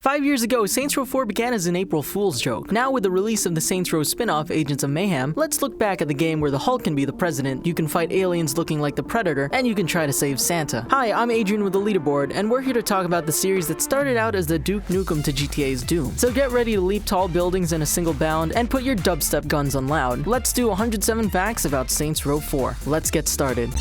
5 years ago, Saints Row 4 began as an April Fool's joke. Now with the release of the Saints Row spin-off, Agents of Mayhem, let's look back at the game where the Hulk can be the president, you can fight aliens looking like the Predator, and you can try to save Santa. Hi, I'm Adrian with the Leaderboard, and we're here to talk about the series that started out as the Duke Nukem to GTA's Doom. So get ready to leap tall buildings in a single bound, and put your dubstep guns on loud. Let's do 107 facts about Saints Row 4. Let's get started.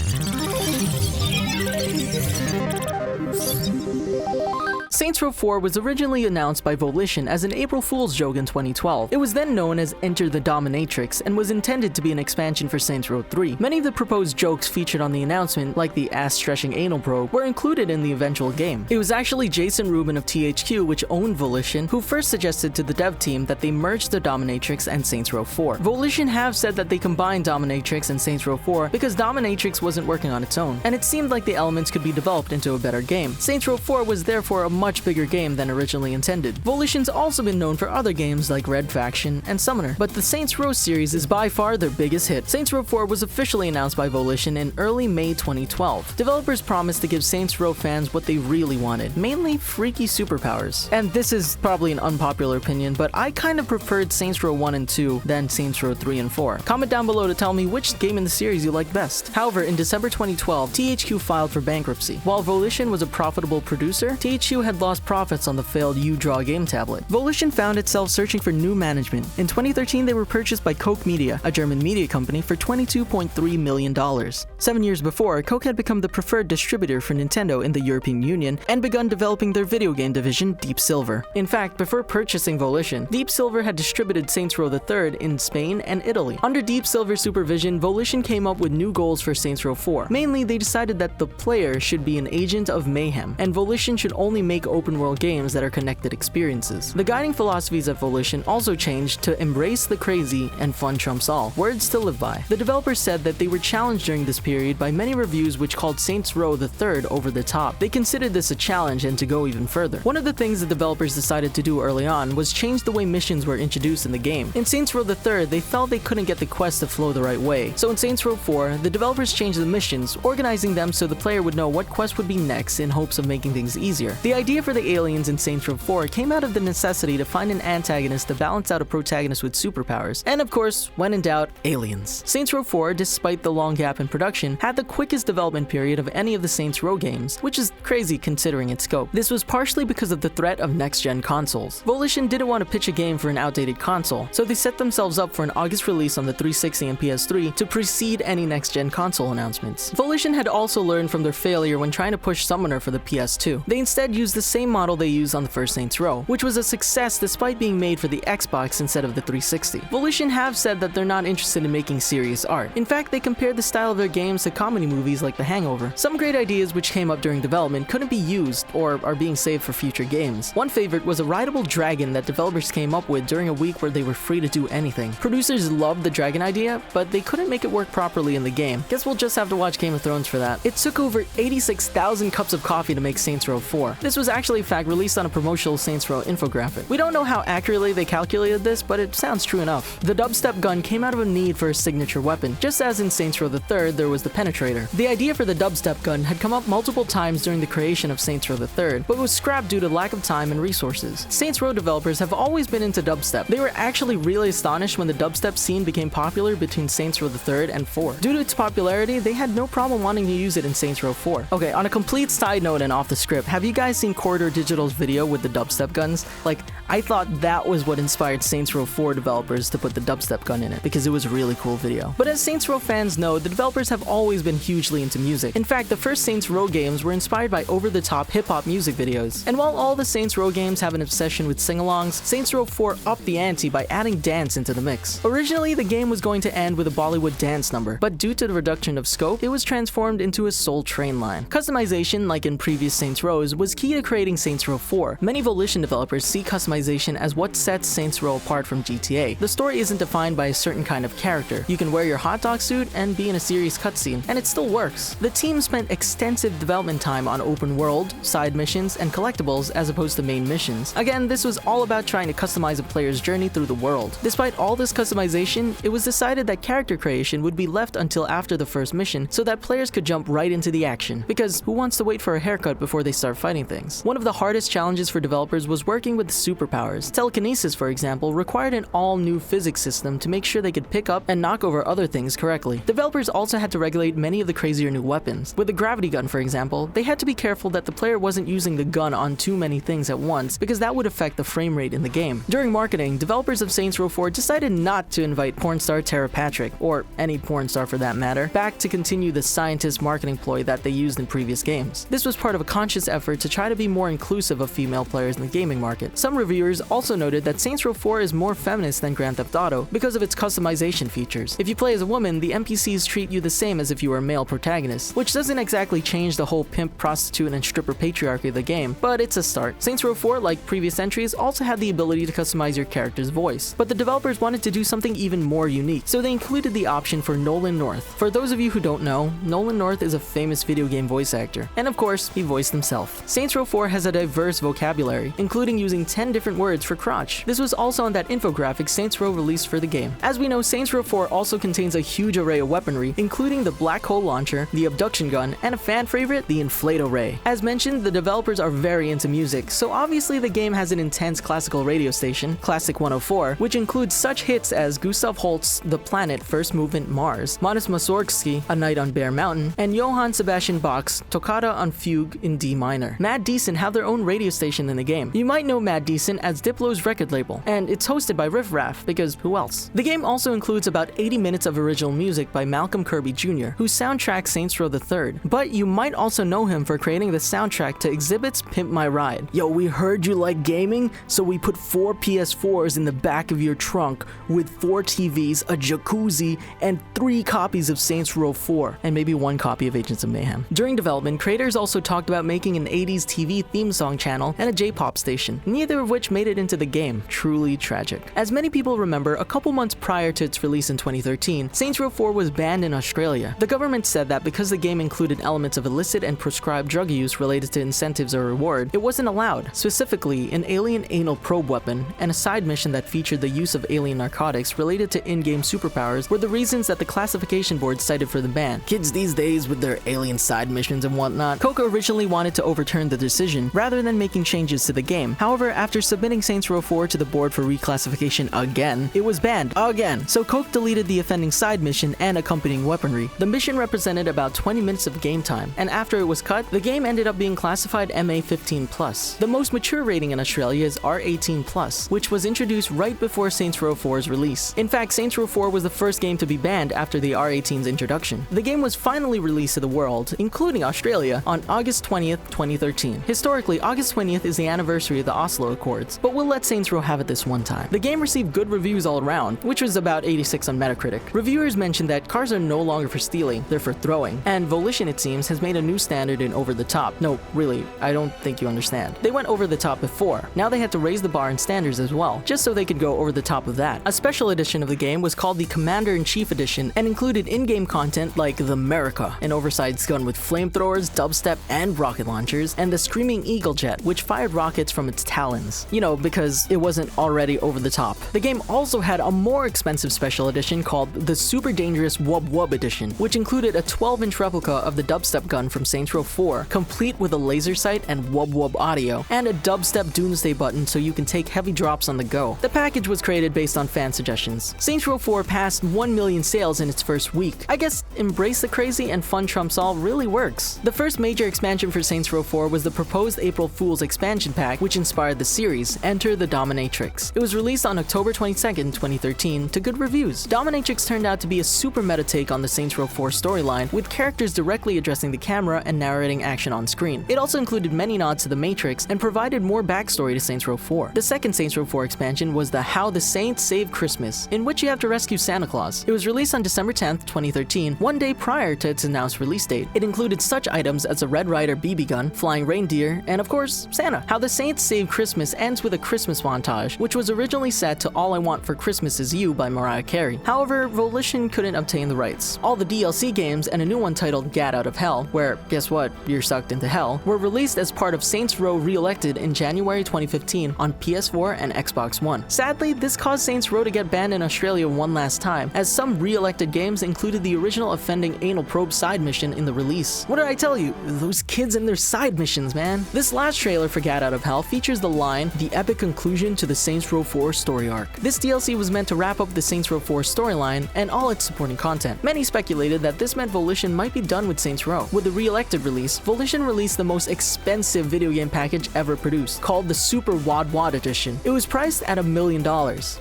Saints Row 4 was originally announced by Volition as an April Fool's joke in 2012. It was then known as Enter the Dominatrix and was intended to be an expansion for Saints Row 3. Many of the proposed jokes featured on the announcement, like the ass-stretching anal probe, were included in the eventual game. It was actually Jason Rubin of THQ, which owned Volition, who first suggested to the dev team that they merge the Dominatrix and Saints Row 4. Volition have said that they combined Dominatrix and Saints Row 4 because Dominatrix wasn't working on its own, and it seemed like the elements could be developed into a better game. Saints Row 4 was therefore a much bigger game than originally intended. Volition's also been known for other games like Red Faction and Summoner, but the Saints Row series is by far their biggest hit. Saints Row 4 was officially announced by Volition in early May 2012. Developers promised to give Saints Row fans what they really wanted, mainly freaky superpowers. And this is probably an unpopular opinion, but I kind of preferred Saints Row 1 and 2 than Saints Row 3 and 4. Comment down below to tell me which game in the series you like best. However, in December 2012, THQ filed for bankruptcy. While Volition was a profitable producer, THQ had lost profits on the failed U-Draw game tablet. Volition found itself searching for new management. In 2013, they were purchased by Koch Media, a German media company, for $22.3 million. 7 years before, Koch had become the preferred distributor for Nintendo in the European Union and begun developing their video game division, Deep Silver. In fact, before purchasing Volition, Deep Silver had distributed Saints Row III in Spain and Italy. Under Deep Silver's supervision, Volition came up with new goals for Saints Row 4. Mainly, they decided that the player should be an agent of mayhem, and Volition should only make open-world games that are connected experiences. The guiding philosophies at Volition also changed to embrace the crazy and fun trumps all, words to live by. The developers said that they were challenged during this period by many reviews which called Saints Row III over the top. They considered this a challenge and to go even further. One of the things the developers decided to do early on was change the way missions were introduced in the game. In Saints Row III, they felt they couldn't get the quest to flow the right way, so in Saints Row 4, the developers changed the missions, organizing them so the player would know what quest would be next in hopes of making things easier. The idea for the aliens in Saints Row 4 came out of the necessity to find an antagonist to balance out a protagonist with superpowers, and of course, when in doubt, aliens. Saints Row 4, despite the long gap in production, had the quickest development period of any of the Saints Row games, which is crazy considering its scope. This was partially because of the threat of next-gen consoles. Volition didn't want to pitch a game for an outdated console, so they set themselves up for an August release on the 360 and PS3 to precede any next-gen console announcements. Volition had also learned from their failure when trying to push Summoner for the PS2. They instead used the same model they used on the first Saints Row, which was a success despite being made for the Xbox instead of the 360. Volition have said that they're not interested in making serious art. In fact, they compared the style of their games to comedy movies like The Hangover. Some great ideas which came up during development couldn't be used or are being saved for future games. One favorite was a rideable dragon that developers came up with during a week where they were free to do anything. Producers loved the dragon idea, but they couldn't make it work properly in the game. Guess we'll just have to watch Game of Thrones for that. It took over 86,000 cups of coffee to make Saints Row 4. This was actually in fact released on a promotional Saints Row infographic. We don't know how accurately they calculated this, but it sounds true enough. The dubstep gun came out of a need for a signature weapon. Just as in Saints Row III, there was the penetrator. The idea for the dubstep gun had come up multiple times during the creation of Saints Row III, but was scrapped due to lack of time and resources. Saints Row developers have always been into dubstep. They were actually really astonished when the dubstep scene became popular between Saints Row III and 4. Due to its popularity, they had no problem wanting to use it in Saints Row 4. Okay, on a complete side note and off the script, have you guys seen Corridor Digital's video with the dubstep guns? Like, I thought that was what inspired Saints Row 4 developers to put the dubstep gun in it, because it was a really cool video. But as Saints Row fans know, the developers have always been hugely into music. In fact, the first Saints Row games were inspired by over-the-top hip-hop music videos. And while all the Saints Row games have an obsession with sing-alongs, Saints Row 4 upped the ante by adding dance into the mix. Originally, the game was going to end with a Bollywood dance number, but due to the reduction of scope, it was transformed into a Soul Train line. Customization, like in previous Saints Rows, was key to creating Saints Row 4. Many Volition developers see customization as what sets Saints Row apart from GTA. The story isn't defined by a certain kind of character. You can wear your hot dog suit and be in a serious cutscene, and it still works. The team spent extensive development time on open world, side missions, and collectibles as opposed to main missions. Again, this was all about trying to customize a player's journey through the world. Despite all this customization, it was decided that character creation would be left until after the first mission so that players could jump right into the action, because who wants to wait for a haircut before they start fighting things? One of the hardest challenges for developers was working with superpowers. Telekinesis, for example, required an all-new physics system to make sure they could pick up and knock over other things correctly. Developers also had to regulate many of the crazier new weapons. With the gravity gun, for example, they had to be careful that the player wasn't using the gun on too many things at once, because that would affect the frame rate in the game. During marketing, developers of Saints Row 4 decided not to invite porn star Tara Patrick, or any porn star for that matter, back to continue the scientist marketing ploy that they used in previous games. This was part of a conscious effort to try to be more inclusive of female players in the gaming market. Some reviewers also noted that Saints Row 4 is more feminist than Grand Theft Auto because of its customization features. If you play as a woman, the NPCs treat you the same as if you were a male protagonist, which doesn't exactly change the whole pimp, prostitute, and stripper patriarchy of the game, but it's a start. Saints Row 4, like previous entries, also had the ability to customize your character's voice, but the developers wanted to do something even more unique, so they included the option for Nolan North. For those of you who don't know, Nolan North is a famous video game voice actor, and of course, he voiced himself. Saints Row 4 has a diverse vocabulary, including using 10 different words for crotch. This was also on that infographic Saints Row released for the game. As we know, Saints Row 4 also contains a huge array of weaponry, including the black hole launcher, the abduction gun, and a fan favorite, the inflato ray. As mentioned, the developers are very into music, so obviously the game has an intense classical radio station, Classic 104, which includes such hits as Gustav Holst's The Planet First Movement Mars, Modest Mussorgsky, A Night on Bear Mountain, and Johann Sebastian Bach's Toccata on Fugue in D minor. Mad Decent have their own radio station in the game. You might know Mad Decent as Diplo's record label, and it's hosted by Riff Raff, because who else? The game also includes about 80 minutes of original music by Malcolm Kirby Jr., who soundtracked Saints Row III, but you might also know him for creating the soundtrack to Exhibit's Pimp My Ride. Yo, we heard you like gaming, so we put 4 PS4s in the back of your trunk with 4 TVs, a jacuzzi, and 3 copies of Saints Row 4, and maybe 1 copy of Agents of Mayhem. During development, creators also talked about making an 80s TV theme song channel and a J-pop station, neither of which made it into the game. Truly tragic. As many people remember, a couple months prior to its release in 2013, Saints Row 4 was banned in Australia. The government said that because the game included elements of illicit and prescribed drug use related to incentives or reward, it wasn't allowed. Specifically, an alien anal probe weapon and a side mission that featured the use of alien narcotics related to in-game superpowers were the reasons that the classification board cited for the ban. Kids these days with their alien side missions and whatnot. Coca originally wanted to overturn the decision rather than making changes to the game. However, after submitting Saints Row 4 to the board for reclassification again, it was banned again. So Coke deleted the offending side mission and accompanying weaponry. The mission represented about 20 minutes of game time, and after it was cut, the game ended up being classified MA15+. The most mature rating in Australia is R18+, which was introduced right before Saints Row 4's release. In fact, Saints Row 4 was the first game to be banned after the R18's introduction. The game was finally released to the world, including Australia, on August 20th, 2013. Historically, August 20th is the anniversary of the Oslo Accords, but we'll let Saints Row have it this one time. The game received good reviews all around, which was about 86 on Metacritic. Reviewers mentioned that cars are no longer for stealing, they're for throwing, and Volition, it seems, has made a new standard in over the top. No, really, I don't think you understand. They went over the top before. Now they had to raise the bar in standards as well, just so they could go over the top of that. A special edition of the game was called the Commander-in-Chief Edition and included in-game content like the America, an oversized gun with flamethrowers, dubstep, and rocket launchers, and the Screaming Eagle Jet, which fired rockets from its talons. You know, because it wasn't already over the top. The game also had a more expensive special edition called the Super Dangerous Wub Wub Edition, which included a 12-inch replica of the dubstep gun from Saints Row 4, complete with a laser sight and Wub Wub audio, and a dubstep doomsday button so you can take heavy drops on the go. The package was created based on fan suggestions. Saints Row 4 passed 1 million sales in its first week. I guess embrace the crazy and fun trumps all really works. The first major expansion for Saints Row 4 was the proposed April Fool's expansion pack, which inspired the series, Enter the Dominatrix. It was released on October 22nd, 2013, to good reviews. Dominatrix turned out to be a super meta take on the Saints Row 4 storyline, with characters directly addressing the camera and narrating action on screen. It also included many nods to the Matrix and provided more backstory to Saints Row 4. The second Saints Row 4 expansion was the How the Saints Save Christmas, in which you have to rescue Santa Claus. It was released on December 10th, 2013, one day prior to its announced release date. It included such items as a Red Ryder BB gun, flying reindeer, and of course, Santa. How the Saints Save Christmas ends with a Christmas montage, which was originally set to All I Want for Christmas Is You by Mariah Carey. However, Volition couldn't obtain the rights. All the DLC games and a new one titled Gat Out of Hell, where, guess what, you're sucked into hell, were released as part of Saints Row Re-Elected in January 2015 on PS4 and Xbox One. Sadly, this caused Saints Row to get banned in Australia one last time, as some re-elected games included the original offending anal probe side mission in the release. What did I tell you? Those kids and their side missions, man. man? This last trailer for Gat Out of Hell features the line, "The epic conclusion to the Saints Row 4 story arc." This DLC was meant to wrap up the Saints Row 4 storyline and all its supporting content. Many speculated that this meant Volition might be done with Saints Row. With the re-elected release, Volition released the most expensive video game package ever produced, called the Super Wad Wad Edition. It was priced at $1 million.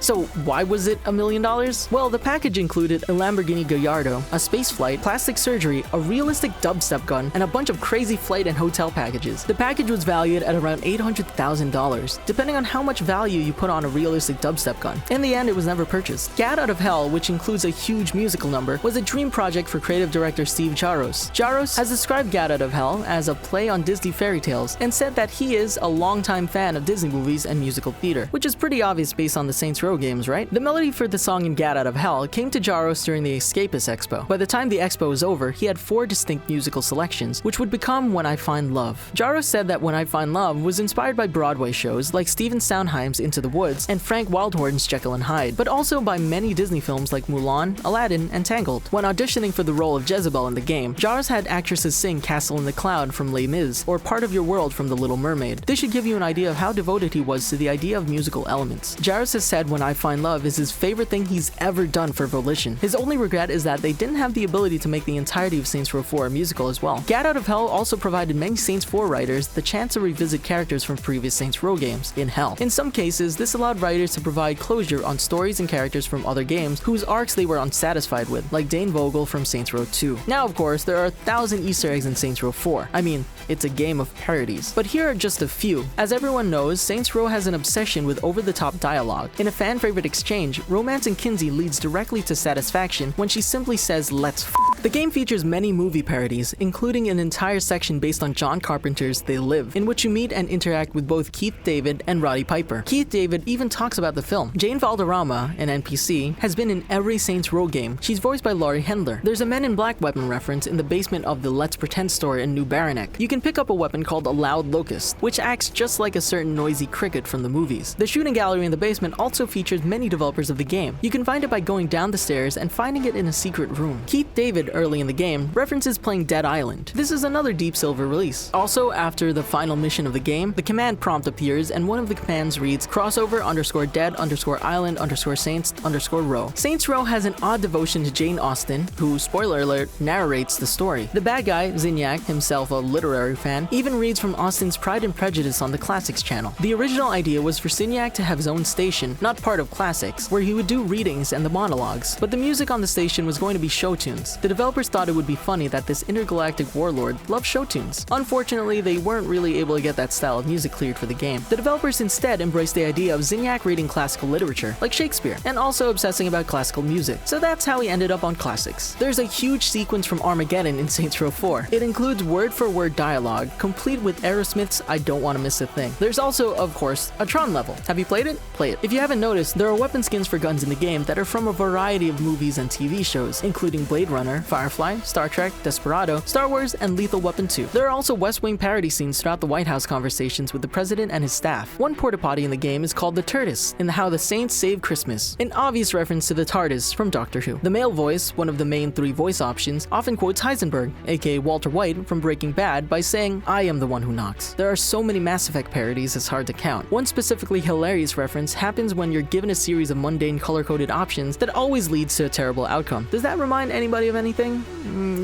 So why was it $1 million? Well, the package included a Lamborghini Gallardo, a space flight, plastic surgery, a realistic dubstep gun, and a bunch of crazy flight and hotel packages. The package was valued at around $800,000, depending on how much value you put on a realistic dubstep gun. In the end, it was never purchased. Gat Out of Hell, which includes a huge musical number, was a dream project for creative director Steve Jaros. Jaros has described Gat Out of Hell as a play on Disney fairy tales and said that he is a longtime fan of Disney movies and musical theater, which is pretty obvious based on the Saints Row games, right? The melody for the song in Gat Out of Hell came to Jaros during the Escapist Expo. By the time the expo was over, he had 4 distinct musical selections, which would become When I Find Love. Jaros said that When I Find Love was inspired by Broadway shows like Stephen Sondheim's Into the Woods and Frank Wildhorn's Jekyll and Hyde, but also by many Disney films like Mulan, Aladdin, and Tangled. When auditioning for the role of Jezebel in the game, Jaros had actresses sing Castle in the Cloud from Les Mis or Part of Your World from The Little Mermaid. This should give you an idea of how devoted he was to the idea of musical elements. Jaros has said When I Find Love is his favorite thing he's ever done for Volition. His only regret is that they didn't have the ability to make the entirety of Saints Row 4 a musical as well. Gat Out of Hell also provided many Saints 4 writers the chance to revisit characters from previous Saints Row games in Hell. In some cases, this allowed writers to provide closure on stories and characters from other games whose arcs they were unsatisfied with, like Dane Vogel from Saints Row 2. Now, of course, there are 1,000 Easter eggs in Saints Row 4. I mean, it's a game of parodies. But here are just a few. As everyone knows, Saints Row has an obsession with over-the-top dialogue. In a fan-favorite exchange, Romancing Kinsey leads directly to satisfaction when she simply says, "Let's f***." The game features many movie parodies, including an entire section based on John Carpenter's They Live, in which you meet and interact with both Keith David and Roddy Piper. Keith David even talks about the film. Jane Valderrama, an NPC, has been in every Saints Row game. She's voiced by Laurie Hendler. There's a Men in Black weapon reference in the basement of the Let's Pretend store in New Baranek. You can pick up a weapon called a Loud Locust, which acts just like a certain noisy cricket from the movies. The shooting gallery in the basement also features many developers of the game. You can find it by going down the stairs and finding it in a secret room. Keith David, early in the game, references playing Dead Island. This is another Deep Silver release. Also, after the final mission of the game, the command prompt appears and one of the commands reads crossover_dead_island_saints_row. Saints Row has an odd devotion to Jane Austen, who, spoiler alert, narrates the story. The bad guy, Zinyak, himself a literary fan, even reads from Austen's Pride and Prejudice on the Classics channel. The original idea was for Zinyak to have his own station, not part of Classics, where he would do readings and the monologues, but the music on the station was going to be show tunes. The developers thought it would be funny that this intergalactic warlord loved show tunes. Unfortunately, they weren't really able to get that style of music cleared for the game. The developers instead embraced the idea of Zinyak reading classical literature, like Shakespeare, and also obsessing about classical music. So that's how he ended up on Classics. There's a huge sequence from Armageddon in Saints Row 4. It includes word-for-word dialogue, complete with Aerosmith's I Don't Want to Miss a Thing. There's also, of course, a Tron level. Have you played it? Play it. If you haven't noticed, there are weapon skins for guns in the game that are from a variety of movies and TV shows, including Blade Runner, Firefly, Star Trek, Desperado, Star Wars, and Lethal Weapon 2. There are also West Wing parody scenes throughout the White House conversations with the president and his staff. One porta potty in the game is called the TARDIS, in the How the Saints Save Christmas, an obvious reference to the TARDIS from Doctor Who. The male voice, one of the main 3 voice options, often quotes Heisenberg, aka Walter White from Breaking Bad, by saying, "I am the one who knocks." There are so many Mass Effect parodies it's hard to count. One specifically hilarious reference happens when you're given a series of mundane color-coded options that always leads to a terrible outcome. Does that remind anybody of anything?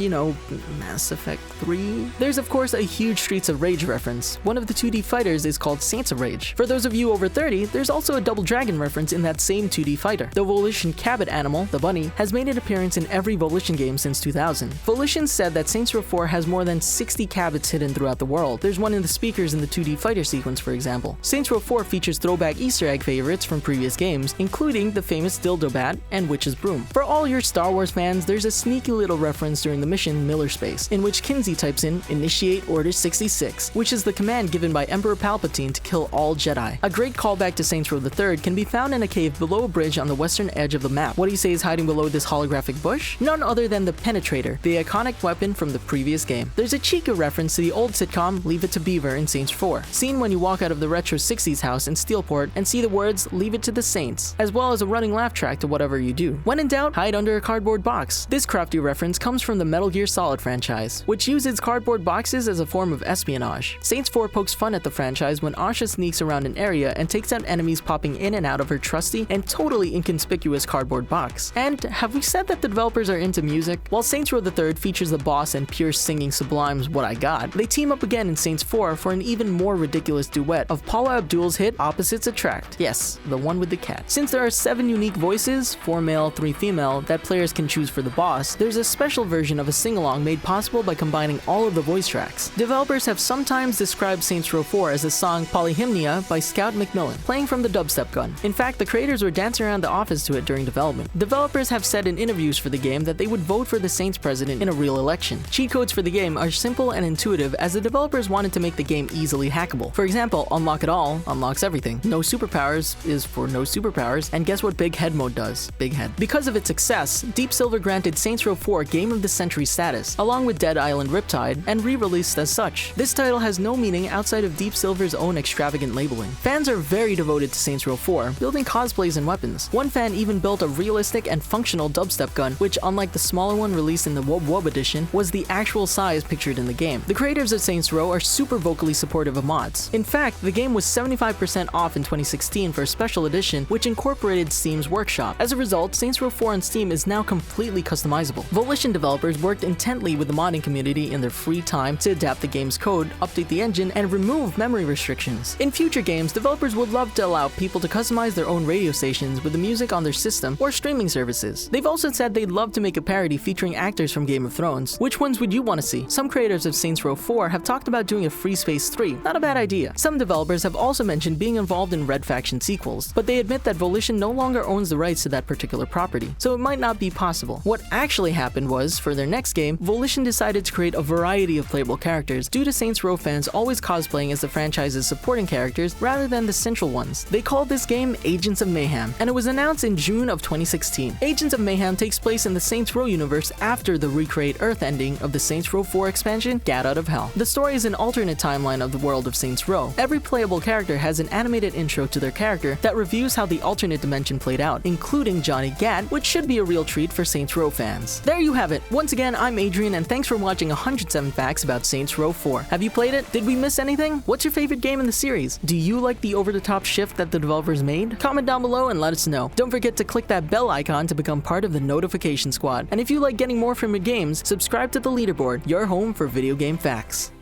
You know, Mass Effect 3? There's of course a huge Streets of Rage reference. One of the 2D fighters is called Saints of Rage. For those of you over 30, there's also a Double Dragon reference in that same 2D fighter. The Volition Cabot animal, the bunny, has made an appearance in every Volition game since 2000. Volition said that Saints Row 4 has more than 60 Cabots hidden throughout the world. There's one in the speakers in the 2D fighter sequence, for example. Saints Row 4 features throwback Easter egg favorites from previous games, including the famous Dildo Bat and Witch's Broom. For all your Star Wars fans, there's a sneaky little reference during the mission Miller Space, in which Kinsey types in Initiate Order 66, which is the command given by Emperor Palpatine to kill all Jedi. A great callback to Saints Row the Third can be found in a cave below a bridge on the western edge of the map. What do you say is hiding below this holographic bush? None other than the Penetrator, the iconic weapon from the previous game. There's a Chica reference to the old sitcom Leave It to Beaver in Saints 4, seen when you walk out of the retro 60s house in Steelport and see the words Leave It to the Saints, as well as a running laugh track to whatever you do. When in doubt, hide under a cardboard box. This crafty reference comes from the Metal Gear Solid franchise, which uses cardboard boxes as a form of espionage. Saints 4 pokes fun at the franchise when Asha sneaks around an area and takes out enemies popping in and out of her trusty and totally inconspicuous cardboard box. And have we said that the developers are into music? While Saints Row III features the boss and Pure singing Sublime's What I Got, they team up again in Saints 4 for an even more ridiculous duet of Paula Abdul's hit Opposites Attract. Yes, the one with the cat. Since there are 7 unique voices, 4 male, 3 female, that players can choose for the boss, there's a special version of a sing-along made possible by combining all of the voice tracks. Developers have sometimes described Saints Row 4 as the song Polyhymnia by Scout McMillan, playing from the dubstep gun. In fact, the creators were dancing around the office to it during development. Developers have said in interviews for the game that they would vote for the Saints president in a real election. Cheat codes for the game are simple and intuitive, as the developers wanted to make the game easily hackable. For example, Unlock It All unlocks everything. No superpowers is for no superpowers, and guess what Big Head mode does? Big Head. Because of its success, Deep Silver granted Saints Row 4 Game of the Century status, along with Dead Island Riptide, and re-released as such. This title has no meaning outside of Deep Silver's own extravagant labeling. Fans are very devoted to Saints Row 4, building cosplays and weapons. One fan even built a realistic and functional dubstep gun, which, unlike the smaller one released in the Wob Wob edition, was the actual size pictured in the game. The creators of Saints Row are super vocally supportive of mods. In fact, the game was 75% off in 2016 for a special edition, which incorporated Steam's workshop. As a result, Saints Row 4 on Steam is now completely customizable. Volition developers worked intently with the modding community in their free time to adapt the game's code, update the engine, and remove memory restrictions. In future games, developers would love to allow people to customize their own radio stations with the music on their system or streaming services. They've also said they'd love to make a parody featuring actors from Game of Thrones. Which ones would you want to see? Some creators of Saints Row 4 have talked about doing a Free Space 3. Not a bad idea. Some developers have also mentioned being involved in Red Faction sequels, but they admit that Volition no longer owns the rights to that particular property, so it might not be possible. What actually happened was, for their next game, Volition decided to create a variety of playable characters due to Saints Row fans always cosplaying as the franchise's supporting characters rather than the central ones. They called this game Agents of Mayhem, and it was announced in June of 2016. Agents of Mayhem takes place in the Saints Row universe after the Recreate Earth ending of the Saints Row 4 expansion, Gat Out of Hell. The story is an alternate timeline of the world of Saints Row. Every playable character has an animated intro to their character that reviews how the alternate dimension played out, including Johnny Gat, which should be a real treat for Saints Row fans. There you have it. Once again, I'm Adrian, and thanks for watching 107 Facts about Saints Row 4. Have you played it? Did we miss anything? What's your favorite game in the series? Do you like the over-the-top shift that the developers made? Comment down below and let us know. Don't forget to click that bell icon to become part of the notification squad. And if you like getting more from your games, subscribe to the Leaderboard, your home for video game facts.